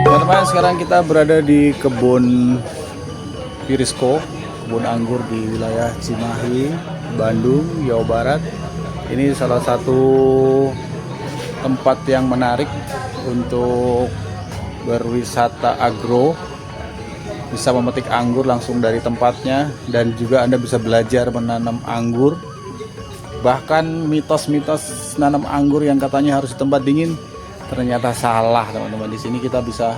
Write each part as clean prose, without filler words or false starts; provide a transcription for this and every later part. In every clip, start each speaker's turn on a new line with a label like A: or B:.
A: Teman-teman, sekarang kita berada di kebun Firisco, kebun anggur di wilayah Cimahi, Bandung, Jawa Barat. Ini salah satu tempat yang menarik untuk berwisata agro. Bisa memetik anggur langsung dari tempatnya, dan juga Anda bisa belajar menanam anggur. Bahkan mitos-mitos nanam anggur yang katanya harus di tempat dingin ternyata salah, teman-teman. Di sini kita bisa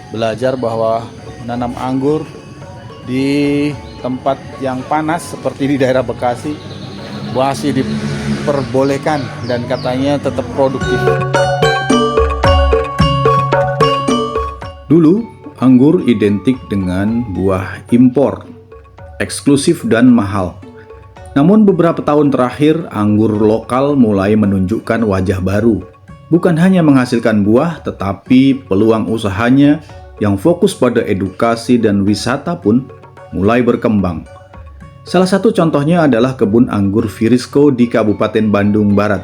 A: belajar bahwa menanam anggur di tempat yang panas seperti di daerah Bekasi masih diperbolehkan dan katanya tetap produktif.
B: Dulu, anggur identik dengan buah impor, eksklusif dan mahal. Namun beberapa tahun terakhir, anggur lokal mulai menunjukkan wajah baru. Bukan hanya menghasilkan buah, tetapi peluang usahanya yang fokus pada edukasi dan wisata pun mulai berkembang. Salah satu contohnya adalah kebun anggur Firisco di Kabupaten Bandung Barat.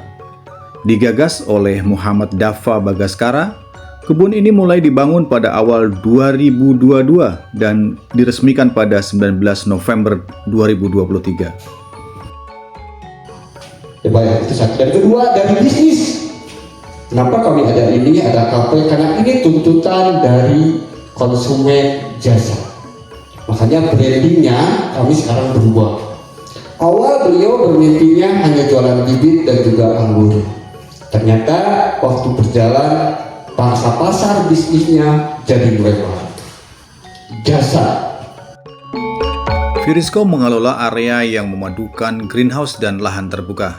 B: Digagas oleh Muhammad Daffa Bagaskara, kebun ini mulai dibangun pada awal 2022 dan diresmikan pada 19 November 2023.
C: Ya, baik, itu satu. Dan kedua, dari bisnis. Kenapa kami ada kafe? Karena ini tuntutan dari konsumen jasa. Makanya brandingnya kami sekarang berubah. Awal beliau bermimpinya hanya jualan bibit dan juga anggur. Ternyata waktu berjalan, pangsa pasar bisnisnya jadi mewah. Jasa.
B: Firisco mengelola area yang memadukan greenhouse dan lahan terbuka.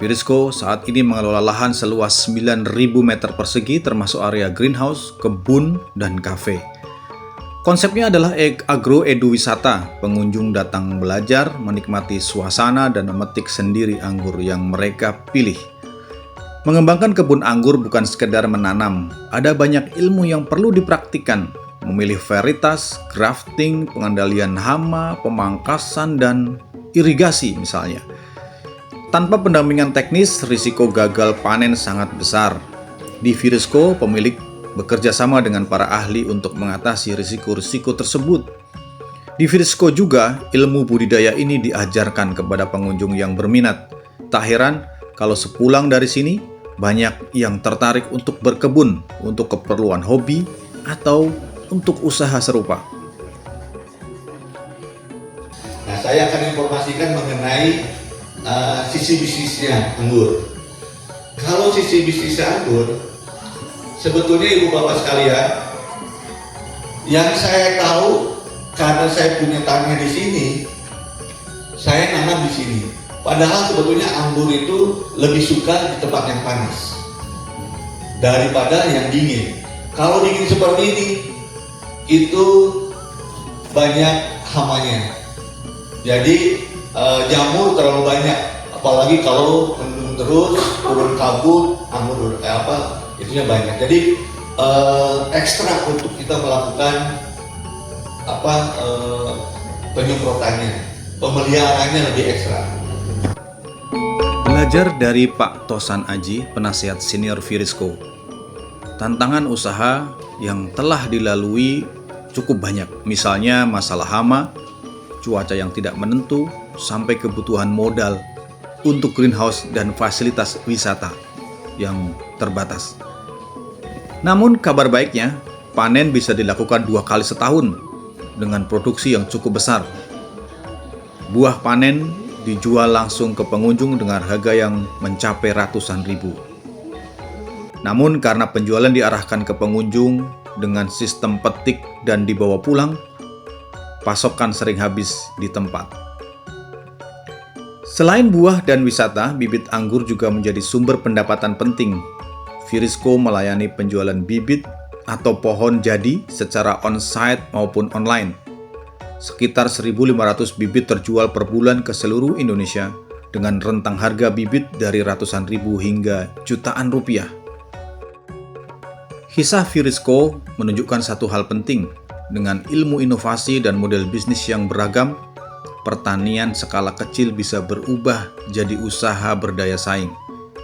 B: Firisco saat ini mengelola lahan seluas 9.000 meter persegi termasuk area greenhouse, kebun, dan kafe. Konsepnya adalah agro-edu-wisata. Pengunjung datang belajar, menikmati suasana, dan memetik sendiri anggur yang mereka pilih. Mengembangkan kebun anggur bukan sekedar menanam, ada banyak ilmu yang perlu dipraktikkan, memilih varietas, grafting, pengendalian hama, pemangkasan, dan irigasi misalnya. Tanpa pendampingan teknis, risiko gagal panen sangat besar. Di Firisco, pemilik bekerja sama dengan para ahli untuk mengatasi risiko-risiko tersebut. Di Firisco juga, ilmu budidaya ini diajarkan kepada pengunjung yang berminat. Tak heran kalau sepulang dari sini, banyak yang tertarik untuk berkebun, untuk keperluan hobi, atau untuk usaha serupa.
D: Nah, saya akan informasikan mengenai sisi bisnisnya anggur. Kalau sisi bisnisnya anggur, sebetulnya ibu bapak sekalian, yang saya tahu karena saya punya tanah di sini, saya nanam di sini. Padahal sebetulnya anggur itu lebih suka di tempat yang panas daripada yang dingin. Kalau dingin seperti ini, itu banyak hamanya. Jadi jamur terlalu banyak, apalagi kalau mendung terus, turun kabut, anggur itunya banyak. Jadi ekstra untuk kita melakukan penyemprotannya, pemeliharaannya lebih ekstra.
B: Belajar dari Pak Tosan Aji, penasihat senior Firisco. Tantangan usaha yang telah dilalui cukup banyak, misalnya masalah hama, cuaca yang tidak menentu, sampai kebutuhan modal untuk greenhouse dan fasilitas wisata yang terbatas. Namun kabar baiknya, panen bisa dilakukan 2 kali setahun dengan produksi yang cukup besar. Buah panen dijual langsung ke pengunjung dengan harga yang mencapai ratusan ribu. Namun karena penjualan diarahkan ke pengunjung dengan sistem petik dan dibawa pulang, pasokan sering habis di tempat. Selain buah dan wisata, bibit anggur juga menjadi sumber pendapatan penting. Firisco melayani penjualan bibit atau pohon jadi secara on-site maupun online. Sekitar 1.500 bibit terjual per bulan ke seluruh Indonesia dengan rentang harga bibit dari ratusan ribu hingga jutaan rupiah. Kisah Firisco menunjukkan satu hal penting. Dengan ilmu inovasi dan model bisnis yang beragam, pertanian skala kecil bisa berubah jadi usaha berdaya saing.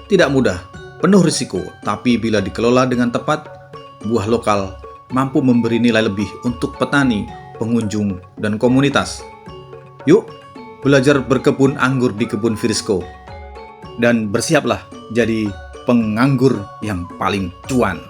B: Tidak mudah, penuh risiko, tapi bila dikelola dengan tepat, buah lokal mampu memberi nilai lebih untuk petani, pengunjung, dan komunitas. Yuk, belajar berkebun anggur di kebun Virisco. Dan bersiaplah jadi penganggur yang paling cuan.